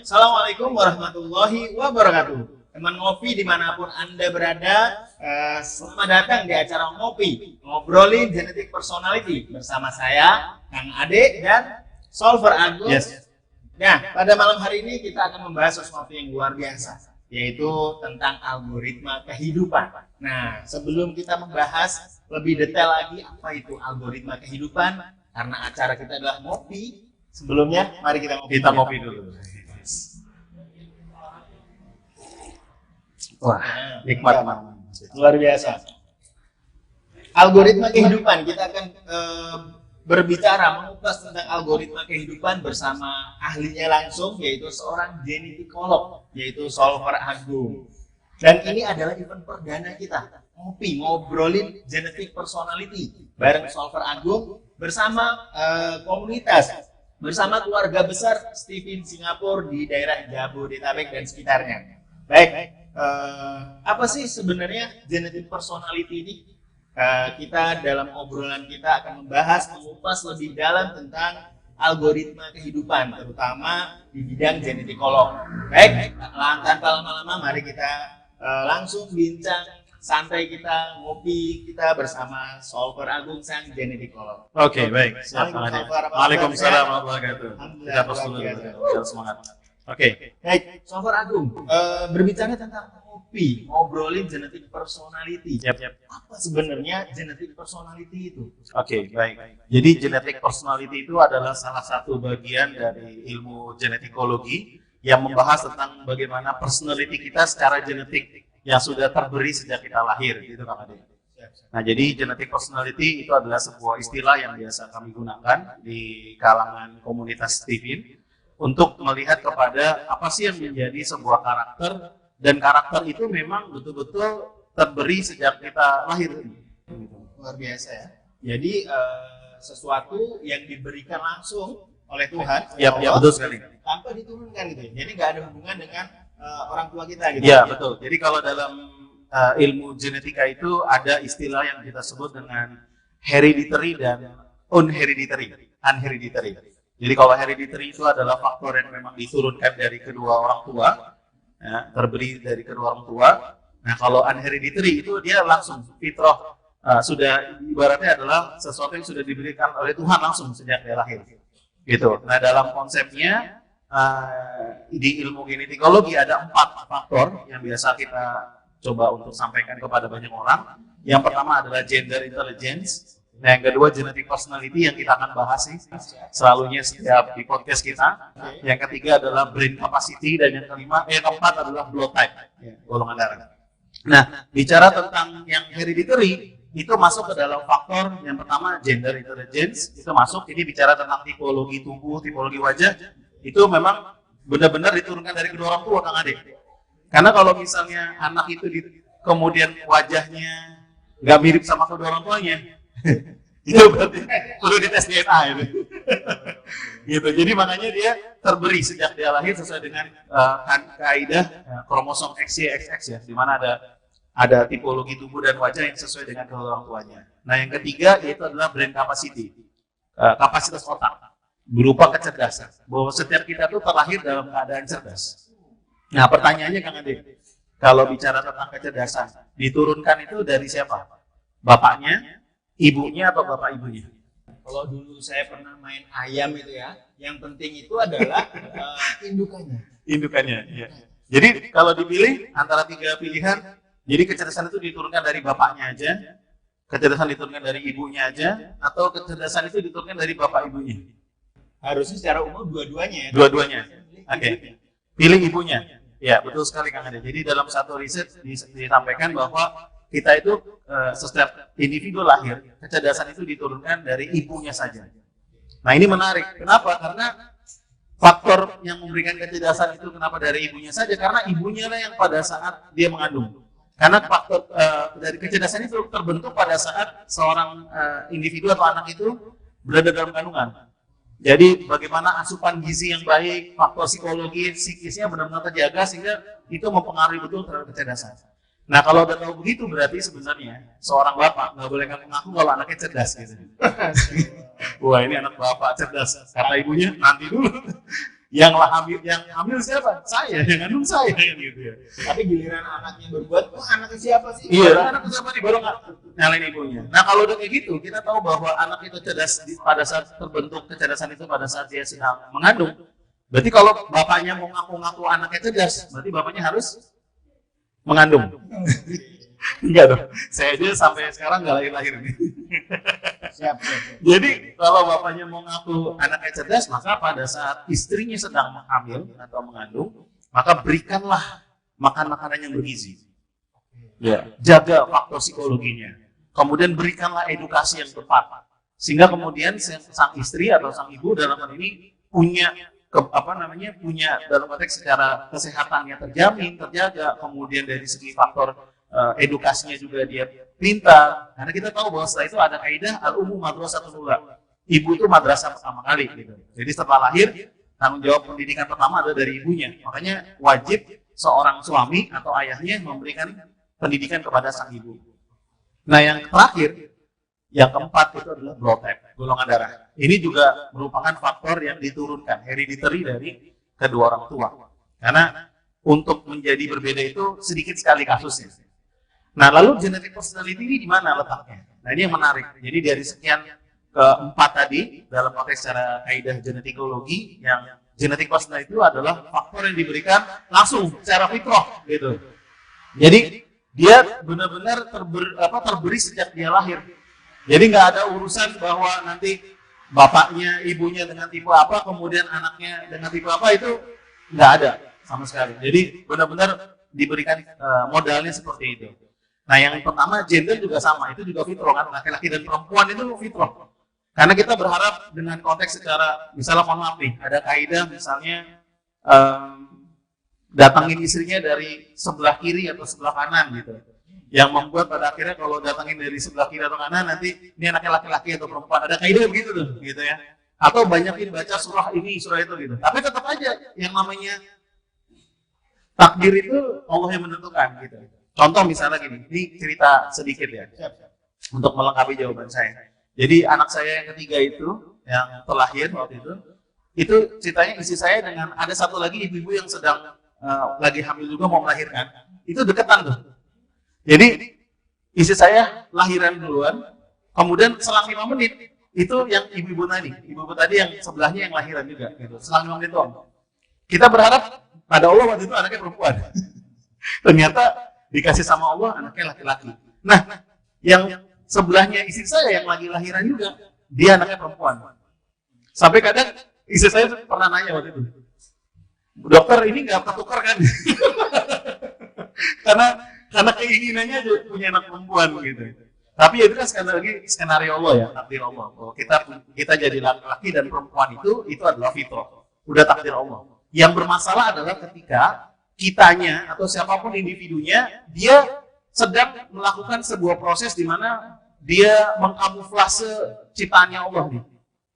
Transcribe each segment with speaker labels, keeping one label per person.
Speaker 1: Assalamualaikum warahmatullahi wabarakatuh. Teman ngopi dimanapun Anda berada, selamat datang di acara ngopi, ngobrolin genetik personality bersama saya, Kang Ade dan Solver Agung.
Speaker 2: Yes.
Speaker 1: Nah, pada malam hari ini kita akan membahas sesuatu yang luar biasa, yaitu tentang algoritma kehidupan. Nah, sebelum kita membahas lebih detail lagi apa itu algoritma kehidupan, karena acara kita adalah ngopi, sebelumnya mari kita ngopi.
Speaker 2: Kita ngopi dulu. Wah, nikmat teman.
Speaker 1: Luar biasa. Algoritma kehidupan, kita akan berbicara mengupas tentang algoritma kehidupan bersama ahlinya langsung, yaitu seorang genetikolog, yaitu Solver Agung. Dan ini adalah event perdana kita, ngopi, ngobrolin genetic personality bareng Solver Agung bersama komunitas, bersama keluarga besar Stephen Singapura di daerah Jabodetabek dan sekitarnya. Baik, apa sih sebenarnya genetic personality ini? Kita dalam obrolan kita akan membahas, mengupas lebih dalam tentang algoritma kehidupan, terutama di bidang genetikolog. Baik, tanpa lama-lama mari kita langsung bincang santai, kita ngopi kita bersama Solver Agung sang genetikolog.
Speaker 2: Oke, baik. Waalaikumsalam warahmatullahi wabarakatuh. Kita terus dulu, biar semangat. Oke.
Speaker 1: Baik, Solver Agung, berbicara tentang ngopi, ngobrolin genetic personality.
Speaker 2: Yap.
Speaker 1: Apa sebenarnya genetic personality itu?
Speaker 2: Oke, baik. Jadi genetic personality itu adalah salah satu bagian dari ilmu genetikologi yang membahas tentang bagaimana personality kita secara genetik yang sudah terberi sejak kita lahir, gitu Kang Ade. Nah, jadi genetic personality itu adalah sebuah istilah yang biasa kami gunakan di kalangan komunitas Stephen untuk melihat kepada apa sih yang menjadi sebuah karakter, dan karakter itu memang betul-betul terberi sejak kita lahir.
Speaker 1: Luar biasa ya. Jadi sesuatu yang diberikan langsung oleh Tuhan,
Speaker 2: Ya, betul sekali.
Speaker 1: tanpa diturunkan gitu. Jadi nggak ada hubungan dengan orang tua kita gitu.
Speaker 2: Ya, betul. Jadi kalau dalam ilmu genetika itu ada istilah yang kita sebut dengan hereditary dan unhereditary. Jadi kalau hereditary itu adalah faktor yang memang diturunkan dari kedua orang tua, ya, terberi dari kedua orang tua. Nah, kalau unhereditary itu dia langsung fitrah, sudah ibaratnya adalah sesuatu yang sudah diberikan oleh Tuhan langsung sejak dia lahir. Gitu. Nah, dalam konsepnya di ilmu genetikologi ada 4 faktor yang biasa kita coba untuk sampaikan kepada banyak orang. Yang pertama adalah gender intelligence. Nah, yang kedua genetic personality yang kita akan bahas nih selalunya setiap di podcast kita. Yang ketiga adalah brain capacity, dan yang keempat adalah blood type, golongan darah. Nah, bicara tentang yang hereditary itu masuk ke dalam faktor yang pertama gender intelligence, itu masuk. Ini bicara tentang tipologi tubuh, tipologi wajah, itu memang benar-benar diturunkan dari kedua orang tua, Kang Ade. Karena kalau misalnya anak itu kemudian wajahnya nggak mirip sama kedua orang tuanya, itu berarti perlu dites DNA itu. Gitu. Jadi makanya dia terberi sejak dia lahir sesuai dengan kaidah kromosom XY-XX ya, di mana ada tipologi tubuh dan wajah yang sesuai dengan kedua orang tuanya. Nah, yang ketiga yaitu adalah brain capacity, kapasitas otak berupa kecerdasan. Bahwa setiap kita tuh terlahir dalam keadaan cerdas. Nah, pertanyaannya Kang Ade, kalau bicara tentang kecerdasan, diturunkan itu dari siapa? Bapaknya, ibunya, atau bapak ibunya?
Speaker 1: Kalau dulu saya pernah main ayam itu ya, yang penting itu adalah indukannya.
Speaker 2: Indukannya, ya. Jadi kalau dipilih antara 3 pilihan, jadi kecerdasan itu diturunkan dari bapaknya aja, kecerdasan diturunkan dari ibunya aja, atau kecerdasan itu diturunkan dari bapak ibunya?
Speaker 1: Harusnya secara umum dua-duanya ya.
Speaker 2: Dua-duanya. Oke. Pilih ibunya. Ya, betul sekali Kang Ade. Jadi dalam satu riset disampaikan bahwa kita itu setiap individu lahir, kecerdasan itu diturunkan dari ibunya saja. Nah, ini menarik. Kenapa? Karena faktor yang memberikan kecerdasan itu kenapa dari ibunya saja? Karena ibunya lah yang pada saat dia mengandung. Karena faktor dari kecerdasan itu terbentuk pada saat seorang individu atau anak itu berada dalam kandungan. Jadi bagaimana asupan gizi yang baik, faktor psikologi, psikisnya benar-benar terjaga sehingga itu mempengaruhi betul terhadap kecerdasan. Nah, kalau udah tahu begitu berarti sebenarnya seorang bapak nggak boleh ngaku kalau anaknya cerdas gitu. Wah, ini anak bapak cerdas. Kata ibunya nanti dulu. yang hamil siapa? Saya, yang kandung saya kan gitu ya.
Speaker 1: Tapi giliran anaknya berbuat, oh anaknya siapa sih?
Speaker 2: Anak siapa nih baru nggak nyalain ibunya. Nah kalau udah kayak gitu, kita tahu bahwa anak itu cerdas pada saat terbentuk kecerdasan itu pada saat dia sedang mengandung. Berarti kalau bapaknya mau ngaku-ngaku anaknya cerdas, berarti bapaknya harus mengandung. Enggak dong, saya aja sampai sekarang nggak lahir-lahir nih.
Speaker 1: Siap.
Speaker 2: Jadi kalau bapaknya mau ngaku anaknya cerdas, maka pada saat istrinya sedang hamil atau mengandung, maka berikanlah makan makanan yang bergizi. Ya, jaga faktor psikologinya. Kemudian berikanlah edukasi yang tepat. Sehingga kemudian sang istri atau sang ibu dalam hal ini punya punya dalam konteks secara kesehatannya terjamin, terjaga, kemudian dari segi faktor edukasinya juga dia pintar, karena kita tahu bahwa setelah itu ada kaidah al-ummu madrasatun ula. Ibu itu madrasah pertama kali gitu. Jadi setelah lahir, tanggung jawab pendidikan pertama adalah dari ibunya. Makanya wajib seorang suami atau ayahnya memberikan pendidikan kepada sang ibu. Nah, yang terakhir, yang keempat itu adalah blood type, golongan darah. Ini juga merupakan faktor yang diturunkan, hereditary dari kedua orang tua. Karena untuk menjadi berbeda itu sedikit sekali kasusnya. Nah, lalu genetic personality ini di mana letaknya? Nah, ini yang menarik. Jadi dari sekian keempat tadi, dalam konteks secara kaidah genetikologi, yang genetic personality itu adalah faktor yang diberikan langsung secara fitrah gitu. Jadi dia benar-benar terberi sejak dia lahir. Jadi nggak ada urusan bahwa nanti bapaknya, ibunya dengan tipe apa, kemudian anaknya dengan tipe apa, itu nggak ada sama sekali. Jadi benar-benar diberikan modalnya seperti itu. Nah, yang pertama gender juga sama, itu juga fitrah kan, laki-laki dan perempuan itu fitrah. Karena kita berharap dengan konteks secara, misalnya mohon maaf nih, ada kaidah misalnya datangin istrinya dari sebelah kiri atau sebelah kanan gitu. Yang membuat pada akhirnya kalau datangin dari sebelah kiri atau kanan nanti ini anaknya laki-laki atau perempuan, ada kaidah begitu tuh, gitu ya. Atau banyakin baca surah ini, surah itu gitu. Tapi tetap aja yang namanya takdir itu Allah yang menentukan gitu. Contoh misalnya gini, ini cerita sedikit ya, untuk melengkapi jawaban saya. Jadi anak saya yang ketiga itu, yang terlahir waktu itu ceritanya istri saya dengan ada satu lagi ibu-ibu yang sedang lagi hamil juga mau melahirkan, itu deketan tuh. Jadi istri saya lahiran duluan, kemudian selang 5 menit itu yang ibu-ibu tadi yang sebelahnya yang lahiran juga, gitu. Selang 5 menit doang. Kita berharap pada Allah waktu itu anaknya perempuan. Ternyata dikasih sama Allah anaknya laki-laki. Nah, yang sebelahnya istri saya yang lagi lahiran juga, dia anaknya perempuan. Sampai kadang istri saya pernah nanya waktu itu, dokter ini nggak ketukar kan? karena keinginannya punya anak perempuan gitu. Tapi itu kan sekali lagi skenario Allah ya, takdir Allah. Bahwa kita jadi laki-laki dan perempuan itu adalah fitrah, udah takdir Allah. Yang bermasalah adalah ketika kitanya atau siapapun individunya, dia sedang melakukan sebuah proses di mana dia mengkamuflase ciptaannya Allah nih.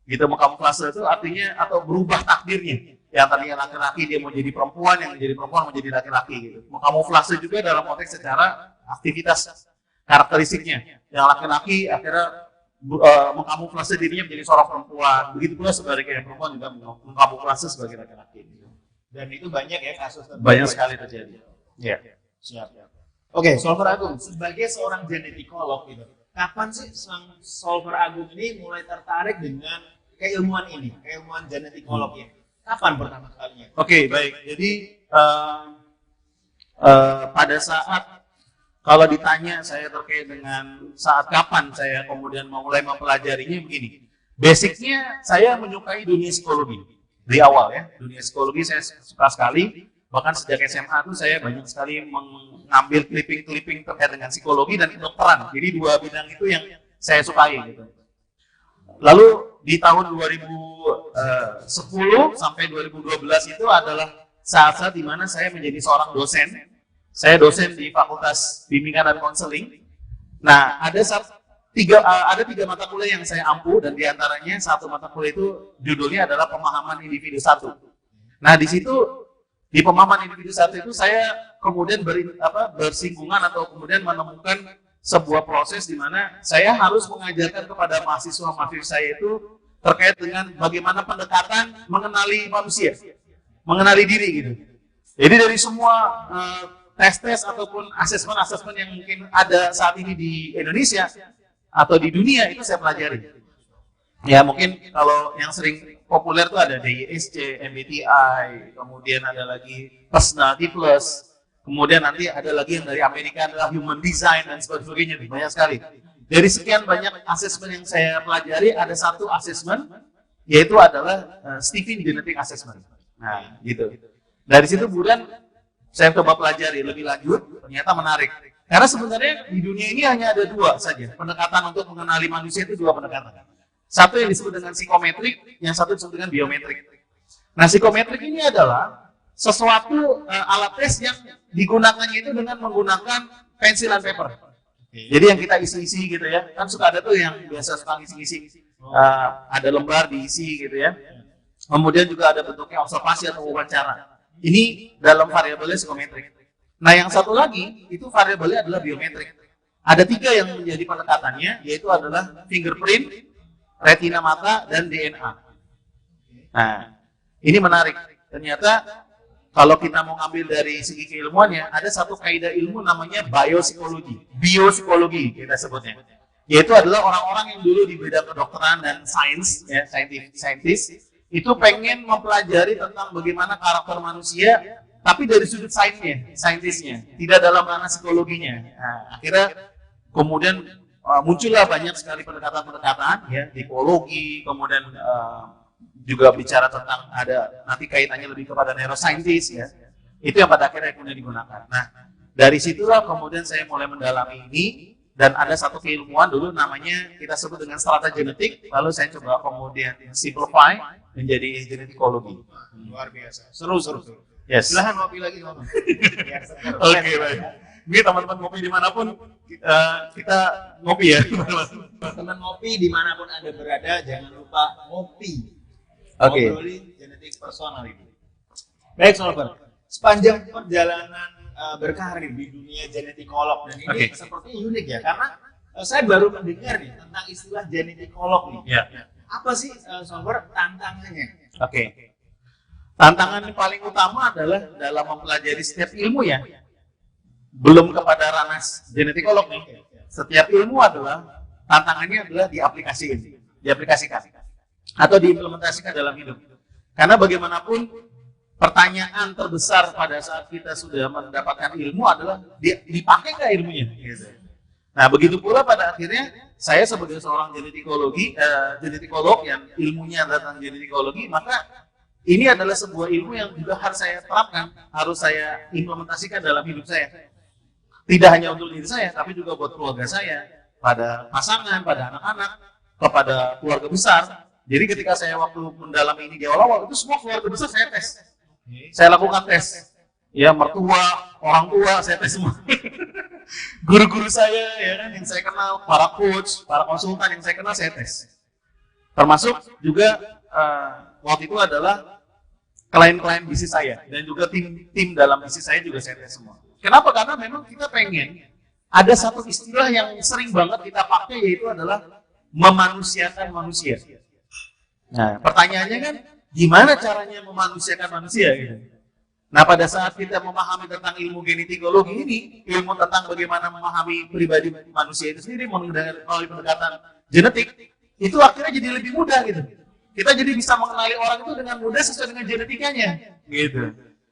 Speaker 2: Gitu, mengkamuflase itu artinya atau berubah takdirnya. Yang tadinya laki-laki dia mau jadi perempuan, yang menjadi perempuan mau jadi laki-laki gitu. Mengkamuflase juga dalam konteks secara aktivitas karakteristiknya. Yang laki-laki akhirnya mengkamuflase dirinya menjadi seorang perempuan. Begitu pula sebaliknya perempuan juga mengkamuflase sebagai laki-laki.
Speaker 1: Dan itu banyak ya kasus terjadi.
Speaker 2: Banyak sekali terjadi. Ya.
Speaker 1: Siap. Oke, Solver Agung, sebagai seorang genetikolog gitu, kapan sih sang Solver Agung ini mulai tertarik dengan keilmuan ini, keilmuan genetikologi? Kapan pertama kalinya?
Speaker 2: Oke, baik. Jadi pada saat kalau ditanya saya terkait dengan saat kapan saya kemudian mulai mempelajarinya begini. Basicnya saya menyukai dunia psikologi. Dari awal ya, dunia psikologi saya suka sekali, bahkan sejak SMA itu saya banyak sekali mengambil clipping-clipping terkait dengan psikologi dan kedokteran. Jadi dua bidang itu yang saya sukai gitu. Lalu di tahun 2010 sampai 2012 itu adalah saat-saat di mana saya menjadi seorang dosen. Saya dosen di Fakultas Bimbingan dan Konseling. Nah, ada tiga mata kuliah yang saya ampu, dan diantaranya satu mata kuliah itu judulnya adalah pemahaman individu satu. Nah, di situ di pemahaman individu satu itu saya kemudian bersinggungan atau kemudian menemukan sebuah proses di mana saya harus mengajarkan kepada mahasiswa saya itu terkait dengan bagaimana pendekatan mengenali manusia. mengenali diri gitu. Jadi dari semua tes-tes ataupun asesmen-asesmen yang mungkin ada saat ini di Indonesia atau di dunia itu saya pelajari. Ya mungkin kalau yang sering populer tuh ada DISC, MBTI, kemudian ada lagi Personality Plus, kemudian nanti ada lagi yang dari Amerika adalah Human Design dan sebagainya, banyak sekali. Dari sekian banyak asesmen yang saya pelajari, ada satu asesmen yaitu adalah Stephen Genetic Assessment. Nah, gitu. Dari situ kemudian saya coba pelajari lebih lanjut, ternyata menarik. Karena sebenarnya di dunia ini hanya ada dua saja pendekatan untuk mengenali manusia, itu dua pendekatan. Satu yang disebut dengan psikometrik, yang satu disebut dengan biometrik. Nah, psikometrik ini adalah sesuatu alat tes yang digunakannya itu dengan menggunakan pensil dan paper. Jadi yang kita isi-isi gitu ya, kan suka ada tuh yang biasa suka isi-isi, ada lembar diisi gitu ya. Kemudian juga ada bentuknya observasi atau wawancara. Ini dalam variabelnya psikometrik. Nah, yang satu lagi itu variabelnya adalah biometrik. Ada tiga yang menjadi pendekatannya, yaitu adalah fingerprint, retina mata, dan DNA. Nah, ini menarik. Ternyata kalau kita mau ambil dari segi keilmuannya, ada satu kaidah ilmu namanya biopsikologi. Biopsikologi kita sebutnya. Yaitu adalah orang-orang yang dulu di bidang kedokteran dan sains, ya, scientist, itu pengen mempelajari tentang bagaimana karakter manusia, tapi dari sudut saintisnya, tidak dalam ranah psikologinya. Nah, akhirnya kemudian muncullah banyak sekali pendekatan-pendekatan, ya, tipologi, kemudian juga bicara tentang ada nanti kaitannya lebih kepada neuroscientist, ya. Itu yang pada akhirnya kemudian digunakan. Nah, dari situlah kemudian saya mulai mendalami ini, dan ada satu keilmuan dulu namanya kita sebut dengan strata genetik, lalu saya coba kemudian simplify menjadi genetikologi.
Speaker 1: Luar biasa. Seru.
Speaker 2: Yes.
Speaker 1: Silahkan ngopi lagi.
Speaker 2: Oke, baik. Ini teman-teman ngopi dimanapun, kita ngopi ya.
Speaker 1: Teman ngopi dimanapun Anda berada, jangan lupa ngopi.
Speaker 2: Oke.
Speaker 1: Ngobrolin genetik personal ini. Baik, Solver. Sepanjang perjalanan berkarir di dunia genetikolog, dan ini sepertinya unik ya, karena saya baru mendengar nih tentang istilah genetikolog nih.
Speaker 2: Ya.
Speaker 1: Apa sih, Solver, tantangannya?
Speaker 2: Oke. Tantangan yang paling utama adalah dalam mempelajari setiap ilmu ya. Belum kepada ranah genetikolog nih. Setiap ilmu adalah tantangannya adalah diaplikasikan atau diimplementasikan dalam hidup. Karena bagaimanapun pertanyaan terbesar pada saat kita sudah mendapatkan ilmu adalah dipakai nggak ilmunya? Gitu. Nah, begitu pula pada akhirnya saya sebagai seorang genetikolog yang ilmunya tentang genetikologi, maka ini adalah sebuah ilmu yang juga harus saya terapkan, harus saya implementasikan dalam hidup saya. Tidak hanya untuk diri saya, tapi juga buat keluarga saya, pada pasangan, pada anak-anak, kepada keluarga besar. Jadi ketika saya waktu mendalami ini di awal-awal, itu semua keluarga besar saya tes. Saya lakukan tes. Ya, mertua, orang tua, saya tes semua. Guru-guru saya, ya kan, yang saya kenal, para coach, para konsultan yang saya kenal, saya tes. Termasuk juga waktu itu adalah klien-klien bisnis saya, dan juga tim dalam bisnis saya juga saya tes semua. Kenapa? Karena memang kita pengen ada satu istilah yang sering banget kita pakai, yaitu adalah memanusiakan manusia. Nah, pertanyaannya kan, gimana caranya memanusiakan manusia? Gitu. Nah, pada saat kita memahami tentang ilmu genetikologi ini, ilmu tentang bagaimana memahami pribadi manusia itu sendiri melalui pendekatan genetik, itu akhirnya jadi lebih mudah gitu. Kita jadi bisa mengenali orang itu dengan mudah sesuai dengan genetikanya, gitu.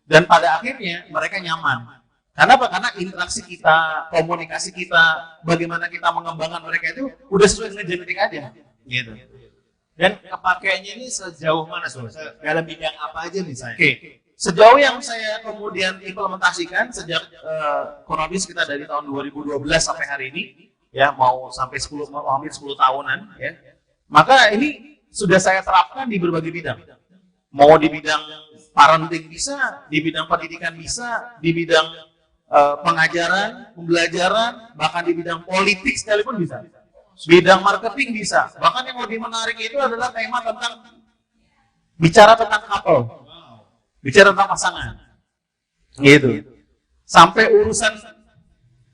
Speaker 2: Dan pada akhirnya mereka nyaman. Kenapa? Karena interaksi kita, komunikasi kita, bagaimana kita mengembangkan mereka itu udah sesuai dengan genetik aja, gitu.
Speaker 1: Dan kepakaiannya ini sejauh mana, Sob? Dalam bidang apa aja misalnya?
Speaker 2: Oke. Sejauh yang saya kemudian implementasikan sejak kurang lebih sekitar dari tahun 2012 sampai hari ini, ya mau sampai hampir 10 tahunan, ya. Maka ini sudah saya terapkan di berbagai bidang. Mau di bidang parenting bisa, di bidang pendidikan bisa, di bidang pengajaran, pembelajaran, bahkan di bidang politik sekalipun bisa. Bidang marketing bisa. Bahkan yang lebih menarik itu adalah tema tentang bicara tentang couple. Bicara tentang pasangan. Gitu. Sampai urusan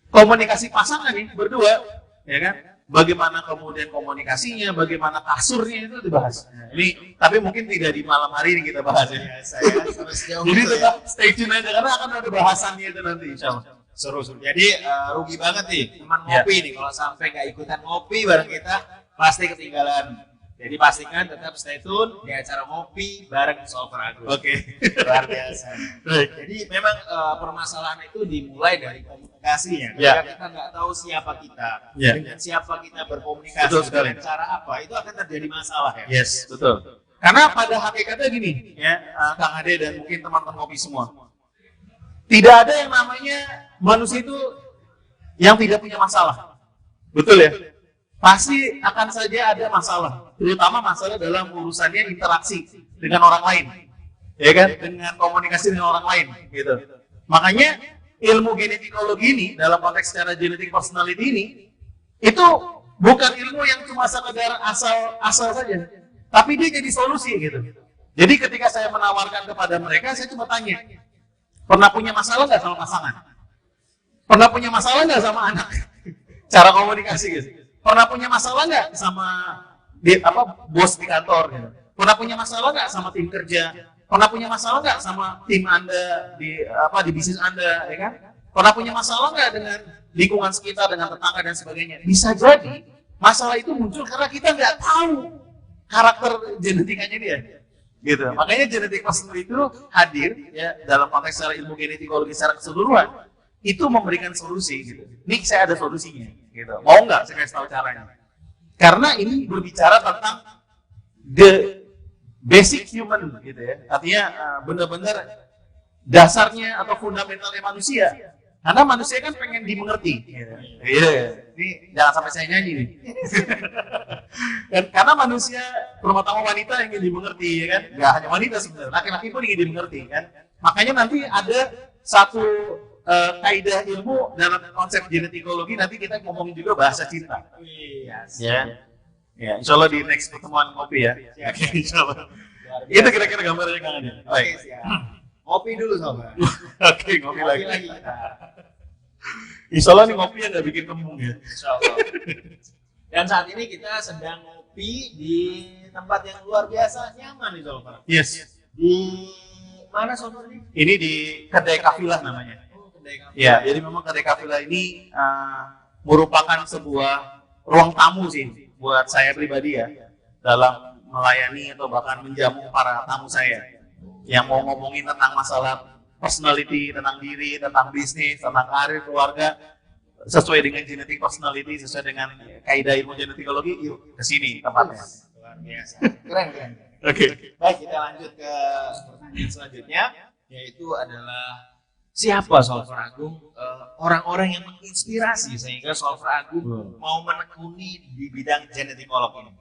Speaker 2: komunikasi pasangan nih berdua, ya kan? bagaimana kemudian komunikasinya, bagaimana kasurnya itu dibahas. Ini tapi mungkin tidak di malam hari ini kita bahas ya.
Speaker 1: Saya sampai sejauh
Speaker 2: Jadi
Speaker 1: itu
Speaker 2: tetap stay tune aja karena akan ada bahasannya itu nanti insya Allah.
Speaker 1: seru-seru. Jadi rugi banget nih teman
Speaker 2: Ya.
Speaker 1: ngopi nih kalau sampai nggak ikutan ngopi bareng kita pasti ketinggalan. Jadi pastikan tetap stay tune di acara ngopi bareng Solver Agung.
Speaker 2: Oke.
Speaker 1: Luar biasa.
Speaker 2: Baik.
Speaker 1: Jadi memang permasalahan itu dimulai dari komunikasinya.
Speaker 2: Ya.
Speaker 1: Ketika kita nggak tahu siapa kita,
Speaker 2: Ya.
Speaker 1: dengan siapa kita berkomunikasi,
Speaker 2: Betul sekali.
Speaker 1: dengan cara apa, itu akan terjadi masalah ya.
Speaker 2: Yes, betul. Karena pada hakikatnya gini, ya, Kang Ade dan mungkin teman-teman ngopi semua, tidak ada yang namanya manusia itu yang tidak punya masalah, betul ya? Pasti akan saja ada masalah, terutama masalah dalam urusannya interaksi dengan orang lain, ya kan? Dengan komunikasi dengan orang lain, gitu. Makanya ilmu genetikologi ini dalam konteks secara genetik personality ini itu bukan ilmu yang cuma sekedar asal saja, tapi dia jadi solusi gitu. Jadi ketika saya menawarkan kepada mereka, saya cuma tanya, pernah punya masalah nggak sama pasangan? Pernah punya masalah nggak sama anak? Cara komunikasi gitu. Pernah punya masalah nggak sama bos di kantor? Gitu. Pernah punya masalah nggak sama tim kerja? Pernah punya masalah nggak sama tim Anda di bisnis Anda, ya kan? Pernah punya masalah nggak dengan lingkungan sekitar, dengan tetangga dan sebagainya? Bisa jadi masalah itu muncul karena kita nggak tahu karakter genetikanya dia. Gitu. Makanya genetik personality itu hadir ya dalam konteks secara ilmu genetikologi secara keseluruhan itu memberikan solusi gitu. Nih saya ada solusinya gitu. Mau nggak saya kasih tahu caranya? Karena ini berbicara tentang the basic human gitu ya. Artinya benar-benar dasarnya atau fundamentalnya manusia. Karena manusia kan pengen dimengerti. Gitu. Iya. Ini jangan sampai saya nyanyi nih. Dan karena manusia terutama wanita ingin dimengerti, ya kan? Nggak hanya wanita sebenarnya, laki-laki pun ingin dimengerti, kan? Makanya nanti ada satu kaidah ilmu dalam konsep genetikologi, nanti kita ngomongin juga bahasa cinta.
Speaker 1: Yes.
Speaker 2: Ya, ya, insya Allah di next pertemuan ngopi ya. Oke, insya Allah. Itu kira-kira gambarnya Kang Ade.
Speaker 1: Oke,
Speaker 2: Baik.
Speaker 1: siap. Ngopi dulu sobat.
Speaker 2: Oke, ngopi lagi.
Speaker 1: kita.
Speaker 2: Insya Allah nih ngopi yang nggak bikin kembung ya.
Speaker 1: Insya Allah. Dan saat ini kita sedang ngopi di tempat yang luar biasa nyaman nih Solver.
Speaker 2: Yes.
Speaker 1: Di mana Solver ini?
Speaker 2: Ini di Kedai Kafilah namanya.
Speaker 1: Oh, kedai kafe.
Speaker 2: Ya, jadi memang Kedai Kafilah ini merupakan sebuah ruang tamu sih buat saya pribadi ya dalam melayani atau bahkan menjamu para tamu saya yang mau ngomongin tentang masalah personality, tentang diri, tentang bisnis, tentang karir, keluarga, sesuai dengan genetik personality, sesuai dengan kaidah ilmu genetikologi, yuk ke sini tempatnya.
Speaker 1: Luar biasa. Keren, keren.
Speaker 2: Oke.
Speaker 1: Baik, kita lanjut ke pertanyaan selanjutnya, yaitu adalah siapa Solver Agung? Orang-orang yang menginspirasi sehingga Solver Agung mau menekuni di bidang genetikolog ini.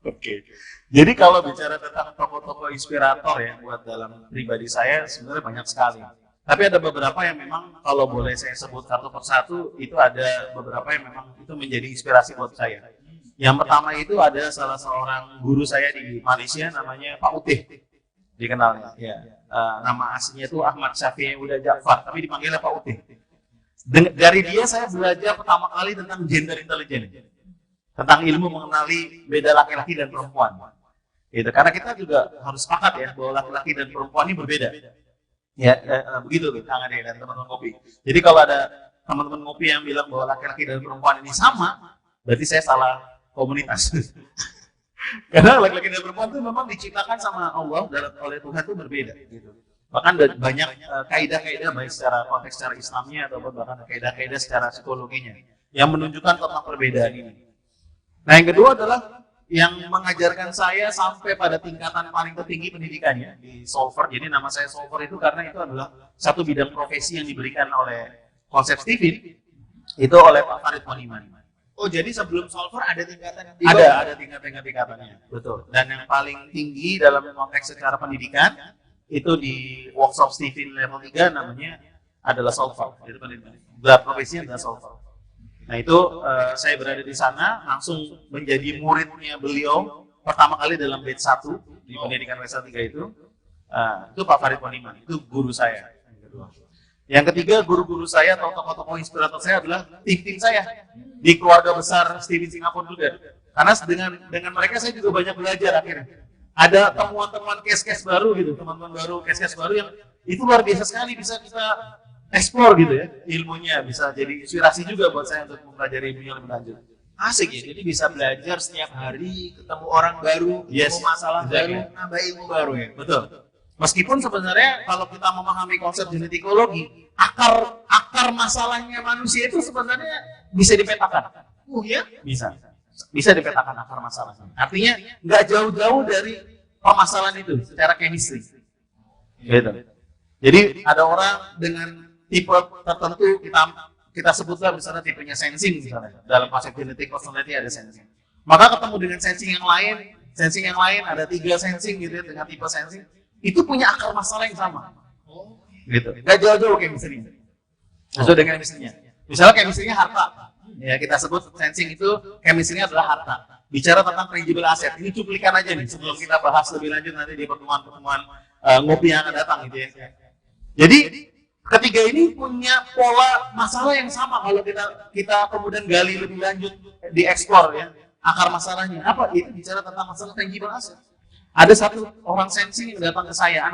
Speaker 2: Oke. Jadi kalau bicara tentang tokoh-tokoh inspirator ya buat dalam pribadi saya sebenarnya banyak sekali. Tapi ada beberapa yang memang kalau boleh saya sebut satu persatu itu ada beberapa yang memang itu menjadi inspirasi buat saya. Yang pertama itu ada salah seorang guru saya di Malaysia namanya Pak Utih, dikenalnya. Ya. Nama aslinya itu Ahmad Syafi'i Uda Ja'far, tapi dipanggilnya Pak Utih. Dari dia saya belajar pertama kali tentang gender intelligence, tentang ilmu mengenali beda laki-laki dan perempuan. Gitu. Karena kita juga harus sepakat ya bahwa laki-laki dan perempuan ini berbeda. Ya, begitu Kang Ade dan teman-teman kopi. Jadi kalau ada teman-teman kopi yang bilang bahwa laki-laki dan perempuan ini sama, berarti saya salah komunitas. Karena laki-laki dan perempuan itu memang diciptakan sama Allah oleh Tuhan itu berbeda. Gitu. Bahkan banyak kaidah-kaidah baik secara konteks secara Islamnya ataupun bahkan kaidah-kaidah secara psikologinya yang menunjukkan tentang perbedaan ini. Nah yang kedua adalah yang mengajarkan saya sampai pada tingkatan paling tertinggi pendidikannya di Solver. Jadi nama saya Solver itu karena itu adalah satu bidang profesi yang diberikan oleh konsep Stephen itu oleh Pak Farid Moniman.
Speaker 1: Oh, jadi sebelum Solver ada tingkatan di
Speaker 2: Ada tingkatan-tingkatannya, betul. Dan yang paling tinggi dalam konteks secara pendidikan itu di workshop Stephen level 3 namanya adalah Solver. Itu pendidikan. Gelar profesinya adalah Solver. Nah itu saya berada di sana langsung menjadi muridnya beliau pertama kali dalam batch 1 di pendidikan level 3 itu Pak Farid Moniman, itu guru saya. Yang ketiga, guru-guru saya atau tokoh-tokoh inspirator saya adalah tim-tim saya di keluarga besar Steven Singapore juga. Karena dengan mereka saya juga banyak belajar akhirnya. Ada temuan-temuan case-case baru gitu, teman-teman baru, case-case baru yang itu luar biasa sekali, bisa kita explore gitu ya, ilmunya bisa jadi inspirasi juga buat saya untuk mempelajari ilmunya lebih lanjut.
Speaker 1: Asik ya, jadi bisa belajar setiap hari, ketemu orang baru, ketemu masalah baru, nambah ilmu baru ya.
Speaker 2: Betul. Meskipun sebenarnya kalau kita memahami konsep genetikologi, akar masalahnya manusia itu sebenarnya bisa dipetakan.
Speaker 1: Ya?
Speaker 2: Bisa dipetakan akar masalahnya. Artinya nggak jauh-jauh dari permasalahan itu secara chemistry. Gitu. Jadi ada orang dengan tipe tertentu kita sebutlah misalnya tipenya sensing misalnya. Dalam konsep genetik personality ada sensing. Maka ketemu dengan sensing yang lain ada 3 sensing gitu ya, dengan tipe sensing itu punya akar masalah yang sama. Gitu. Gak jauh-jauh chemistry-nya. Sesuai dengan chemistry-nya. Misalnya chemistry-nya harta. Ya, kita sebut sensing itu chemistry-nya adalah harta. Bicara tentang tangible asset. Ini cuplikan aja nih sebelum kita bahas lebih lanjut nanti di pertemuan-pertemuan ngopi yang akan datang gitu ya. Jadi ketiga ini punya pola masalah yang sama kalau kita kemudian gali lebih lanjut, dieksplor ya akar masalahnya. Apa? Itu bicara tentang masalah tangible asset. Ada satu orang sensing yang datang ke saya,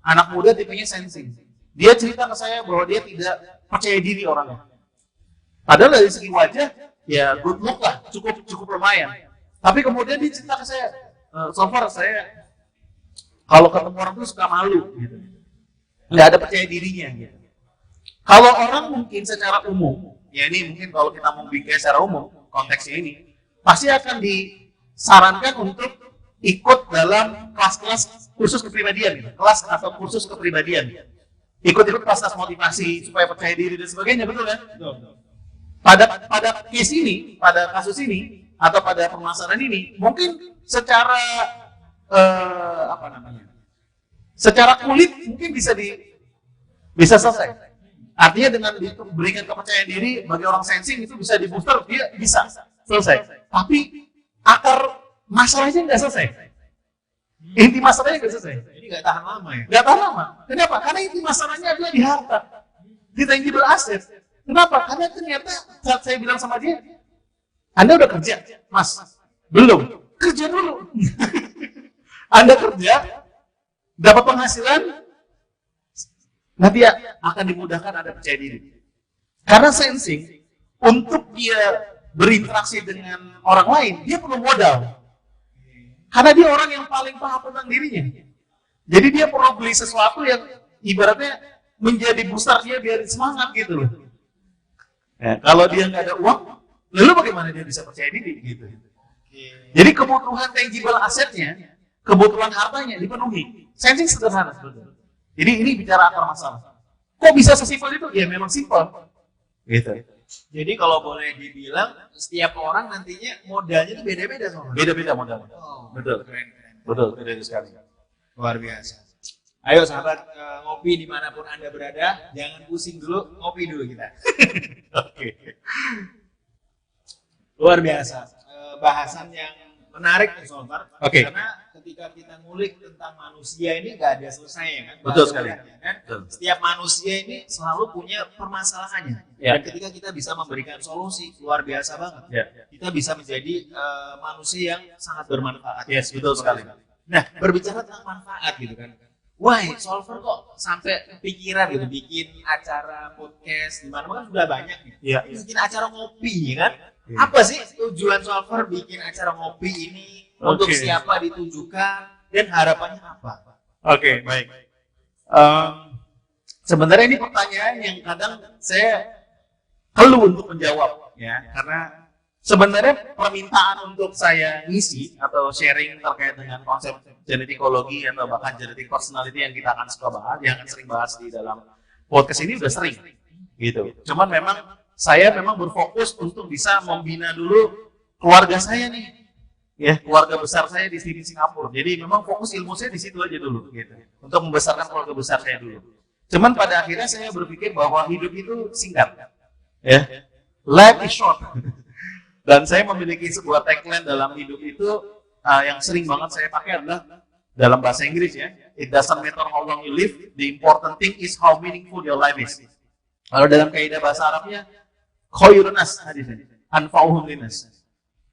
Speaker 2: anak muda tipenya sensing. Dia cerita ke saya bahwa dia tidak percaya diri orangnya. Padahal dari segi wajah, ya good look lah, cukup lumayan. Tapi kemudian dia cerita ke saya, so far saya kalau ketemu orang tuh suka malu, gitu. Nggak ada percaya dirinya. Gitu. Kalau orang mungkin secara umum, ya ini mungkin kalau kita mau bikin secara umum konteksnya ini, pasti akan disarankan untuk ikut dalam kelas-kelas kursus kepribadian, gitu. Kelas atau kursus kepribadian. Ikut-ikut kelas motivasi supaya percaya diri dan sebagainya, betul kan? Pada case ini, pada kasus ini, atau pada permasalahan ini, mungkin secara secara kulit mungkin bisa selesai. Artinya dengan diberikan kepercayaan diri bagi orang sensing itu bisa di booster, dia bisa selesai. Tapi akar masalahnya nggak selesai. Inti masalahnya nggak selesai.
Speaker 1: Jadi nggak tahan lama ya?
Speaker 2: Nggak tahan lama. Kenapa? Karena inti masalahnya adalah di harta, di tangible asset. Kenapa? Karena ternyata saat saya bilang sama dia, Anda udah kerja, Mas? Belum. Kerja dulu. Anda kerja, dapat penghasilan, nanti akan dimudahkan Anda percaya diri. Karena sensing, untuk dia berinteraksi dengan orang lain, dia perlu modal. Karena dia orang yang paling paham tentang dirinya. Jadi dia perlu beli sesuatu yang ibaratnya menjadi booster dia biar semangat gitu loh. Ya, kalau dia nggak ada uang, lalu bagaimana dia bisa percaya diri gitu. Jadi kebutuhan tangible asetnya, kebutuhan hartanya dipenuhi. Sensing sederhana sebetulnya. Jadi ini bicara akar masalah. Kok bisa sesimpel itu? Ya memang simpel. Gitu.
Speaker 1: Jadi kalau boleh dibilang, setiap orang nantinya modalnya itu beda-beda soalnya.
Speaker 2: Beda-beda modalnya.
Speaker 1: Oh,
Speaker 2: Betul.
Speaker 1: Keren.
Speaker 2: Betul, beda sekali.
Speaker 1: Luar biasa. Ayo sahabat, ngopi dimanapun Anda berada, jangan pusing dulu, ngopi dulu kita.
Speaker 2: Oke.
Speaker 1: Luar biasa. Bahasan yang menarik nih Solver.
Speaker 2: Oke.
Speaker 1: Karena ketika kita ngulik tentang manusia ini nggak ada selesainya kan.
Speaker 2: Betul sekali.
Speaker 1: Kan?
Speaker 2: Betul.
Speaker 1: Setiap manusia ini selalu punya permasalahannya.
Speaker 2: Ya.
Speaker 1: Dan ketika kita bisa memberikan solusi, luar biasa banget.
Speaker 2: Ya.
Speaker 1: Kita bisa menjadi manusia yang sangat bermanfaat.
Speaker 2: Yes, betul sekali.
Speaker 1: Nah, berbicara tentang manfaat gitu kan. Why Solver kok sampai kepikiran gitu bikin acara podcast di mana-mana kan sudah banyak nih.
Speaker 2: Iya.
Speaker 1: Bikin acara ngopi kan.
Speaker 2: Iya.
Speaker 1: Apa sih tujuan Solver bikin acara ngopi ini? Untuk
Speaker 2: Oke.
Speaker 1: siapa ditujukan dan harapannya apa?
Speaker 2: Oke, baik. Sebenarnya ini pertanyaan yang kadang saya perlu untuk menjawab ya, karena sebenarnya permintaan untuk saya ngisi atau sharing terkait dengan konsep genetikologi atau bahkan genetik personality yang kita akan suka bahas, yang akan sering bahas di dalam podcast ini udah sering gitu. Cuman memang saya berfokus untuk bisa membina dulu keluarga saya nih. Ya, keluarga besar saya di Singapura. Jadi memang fokus ilmu saya di situ aja dulu gitu. Untuk membesarkan keluarga besar saya dulu. Cuman pada akhirnya saya berpikir bahwa hidup itu singkat. Ya. Life is short. Dan saya memiliki sebuah tagline dalam hidup itu yang sering banget saya pakai adalah Dalam bahasa Inggris ya, it doesn't matter how long you live, the important thing is how meaningful your life is. Kalau dalam kaidah bahasa Arabnya, khairun nas hadisnya, anfa'uhum linnas.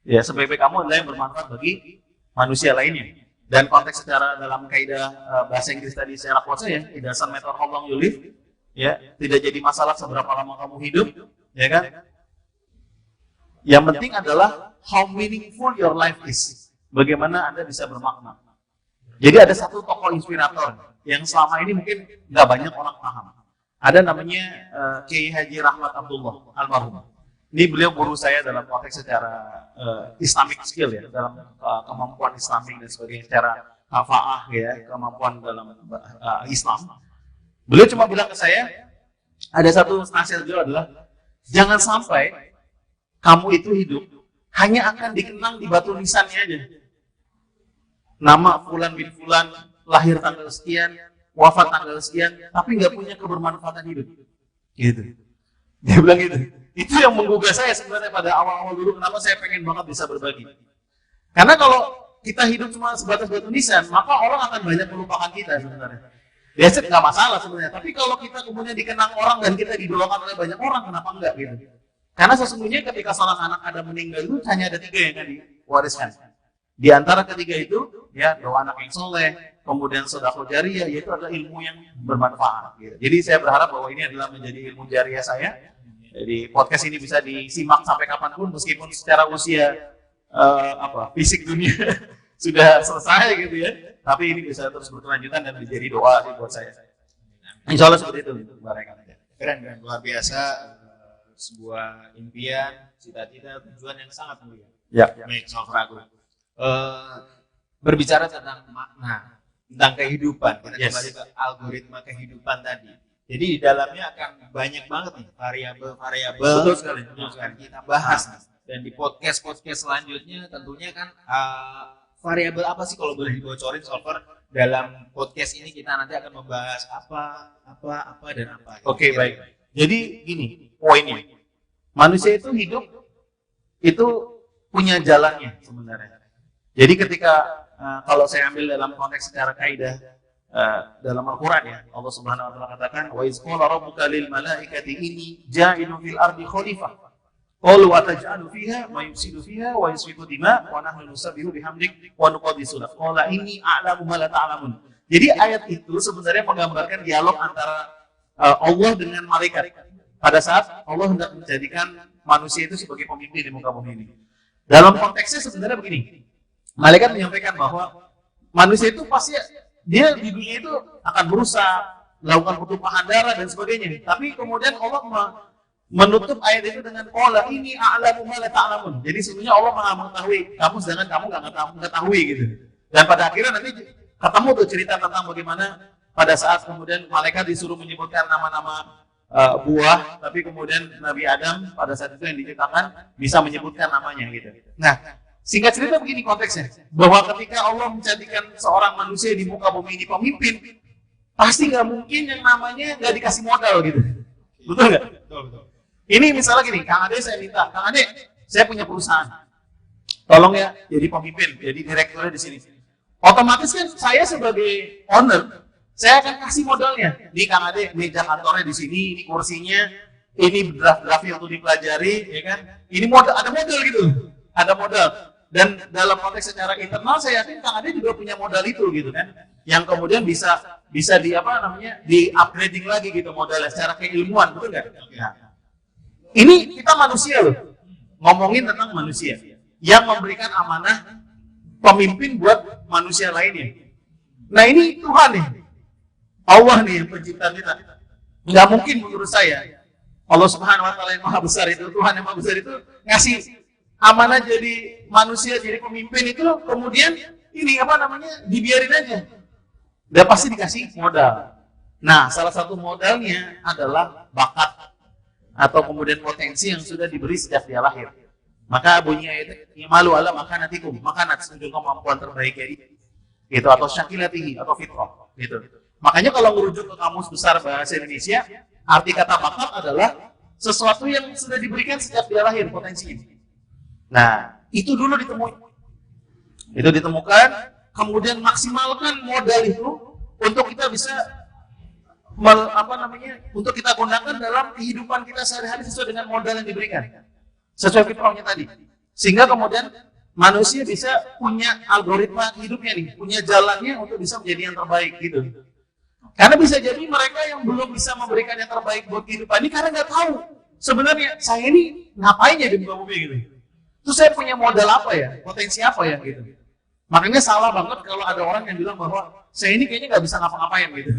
Speaker 2: Ya, sebaik-baik kamu adalah yang bermanfaat bagi manusia lainnya. Dan konteks secara dalam kaidah bahasa Inggris tadi saya kuat saya, it doesn't matter how long you live, ya, tidak jadi masalah seberapa lama kamu hidup, ya kan? Yang penting adalah how meaningful your life is. Bagaimana Anda bisa bermakna. Jadi ada satu tokoh inspirator yang selama ini mungkin nggak banyak orang paham. Ada namanya Kiai Haji Rahmat Abdullah almarhum. Ini beliau guru saya dalam konteks secara Islamic skill ya, dalam kemampuan Islamik dan sebagainya, secara kafaah ya, kemampuan dalam Islam. Beliau cuma bilang ke saya, ada satu nasihat beliau adalah jangan sampai kamu itu hidup hanya akan dikenang di batu nisannya aja. Nama fulan bin fulan, lahir tanggal sekian, wafat tanggal sekian, tapi nggak punya kebermanfaatan hidup. Gitu. Dia bilang gitu. Itu yang menggugah saya sebenarnya pada awal-awal dulu, kenapa saya pengen banget bisa berbagi. Karena kalau kita hidup cuma sebatas batu nisan, maka orang akan banyak melupakan kita sebenarnya. Biasanya nggak masalah sebenarnya, tapi kalau kita kemudian dikenang orang dan kita didoakan oleh banyak orang, kenapa enggak gitu? Karena sesungguhnya ketika seorang anak ada meninggal itu hanya ada 3 yang akan diwariskan. Di antara ketiga itu, ya doa anak yang soleh, kemudian sedekah jariyah, yaitu adalah ilmu yang bermanfaat. Gitu. Jadi saya berharap bahwa ini adalah menjadi ilmu jariyah saya. Jadi podcast ini bisa disimak sampai kapanpun, meskipun secara usia fisik dunia sudah selesai gitu ya. Tapi ini bisa terus berkelanjutan dan menjadi doa sih buat saya. Insya Allah seperti itu.
Speaker 1: Keren, luar biasa. Sebuah impian, cita-cita, tujuan yang sangat mulia.
Speaker 2: Ya.
Speaker 1: Baik, Soal Ragu. Berbicara tentang makna, tentang kehidupan, kita kembali ke algoritma kehidupan tadi. Jadi di dalamnya akan banyak banget nih variabel-variabel yang akan kita bahas. Dan di podcast selanjutnya tentunya kan variabel apa sih kalau boleh dibocorin Solver, dalam podcast ini kita nanti akan membahas apa dan apa.
Speaker 2: Oke, baik. Jadi gini poinnya, manusia itu hidup itu punya jalannya sebenarnya. Jadi ketika kalau saya ambil dalam konteks secara kaidah dalam Al-Quran ya, Allah Subhanahu Wa Taala katakan, wa iz qala rabbuka lil malaikati inni ja'ilun fil ardi khalifah. Qalu ataj'alu fiha ma yufsidu fiha wa yasfiku dima wa nahnu nusabbihu bihamdik wa nuqaddisu lak. Qala inni a'lamu ma la ta'lamun. Jadi ayat itu sebenarnya menggambarkan dialog antara Allah dengan malaikat. Pada saat Allah hendak menjadikan manusia itu sebagai pemimpin di muka bumi ini. Dalam konteksnya sebenarnya begini. Malaikat menyampaikan bahwa manusia itu pasti dia di dunia itu akan berusaha melakukan pertumpahan darah dan sebagainya. Tapi kemudian Allah menutup ayat itu dengan qala ini a'lamu ma la ta'lamun. Jadi sebenarnya Allah Maha mengetahui kamu, sedangkan kamu nggak mengetahui gitu. Dan pada akhirnya nanti ketemu tuh cerita tentang bagaimana pada saat kemudian malaikat disuruh menyebutkan nama-nama buah, tapi kemudian Nabi Adam pada saat itu yang diciptakan bisa menyebutkan namanya gitu. Nah, singkat cerita begini konteksnya, bahwa ketika Allah menjadikan seorang manusia di muka bumi ini pemimpin, pasti nggak mungkin yang namanya nggak dikasih modal gitu. Betul nggak? Betul. Ini misalnya gini, Kang Ade saya minta, Kang Ade, saya punya perusahaan, tolong ya jadi pemimpin, jadi direkturnya di sini. Otomatis kan saya sebagai owner, saya akan kasih modalnya. Nih Kang Ade, meja kantornya di sini, ini kursinya, ini draft yang untuk dipelajari, ya kan? Ini modal, ada modal gitu, ada modal. Dan dalam konteks secara internal, saya yakin Kang Ade juga punya modal itu gitu kan, yang kemudian bisa di di upgrading lagi gitu modalnya secara keilmuan, betul nggak? Nah, ini kita manusia loh, ngomongin tentang manusia yang memberikan amanah pemimpin buat manusia lainnya. Nah ini Tuhan nih, Allah nih yang pencipta kita. Nggak mungkin menurut saya, Allah Subhanahu Wa Taala yang maha besar itu, Tuhan yang maha besar itu ngasih amanah jadi manusia, jadi pemimpin itu, kemudian ini dibiarin aja. Dia pasti dikasih modal. Nah, salah satu modalnya adalah bakat atau kemudian potensi yang sudah diberi sejak dia lahir. Maka bunyi ayat malu ala makanatikum, makanat sesuai kemampuan terbaiknya itu, atau syakilatihi atau fitrah gitu. Makanya kalau merujuk ke kamus besar bahasa Indonesia, arti kata bakat adalah sesuatu yang sudah diberikan sejak dia lahir potensinya. Nah, itu dulu ditemukan, kemudian maksimalkan modal itu untuk kita bisa untuk kita gunakan dalam kehidupan kita sehari-hari sesuai dengan modal yang diberikan, sesuai fitrahnya tadi, sehingga kemudian manusia bisa punya algoritma hidupnya nih, punya jalannya untuk bisa menjadi yang terbaik gitu. Karena bisa jadi mereka yang belum bisa memberikan yang terbaik buat kehidupan ini karena nggak tahu sebenarnya saya ini ngapain ya di muka bumi gitu. Terus saya punya modal apa ya, potensi apa ya gitu. Makanya salah banget kalau ada orang yang bilang bahwa saya ini kayaknya nggak bisa ngapa-ngapain gitu.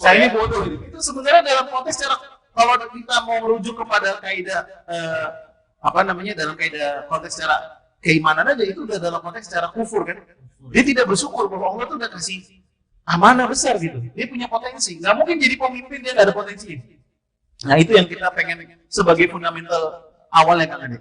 Speaker 2: Saya ini bodoh gitu. Itu sebenarnya dalam konteks kalau kita mau merujuk kepada kaidah dalam kaidah konteks secara keimanan aja, itu udah dalam konteks secara kufur kan. Dia tidak bersyukur bahwa Allah tuh udah kasih amanah besar gitu. Dia punya potensi. Nggak mungkin jadi pemimpin dia nggak ada potensi. Nah itu yang kita pengen sebagai fundamental awal yang kan ada.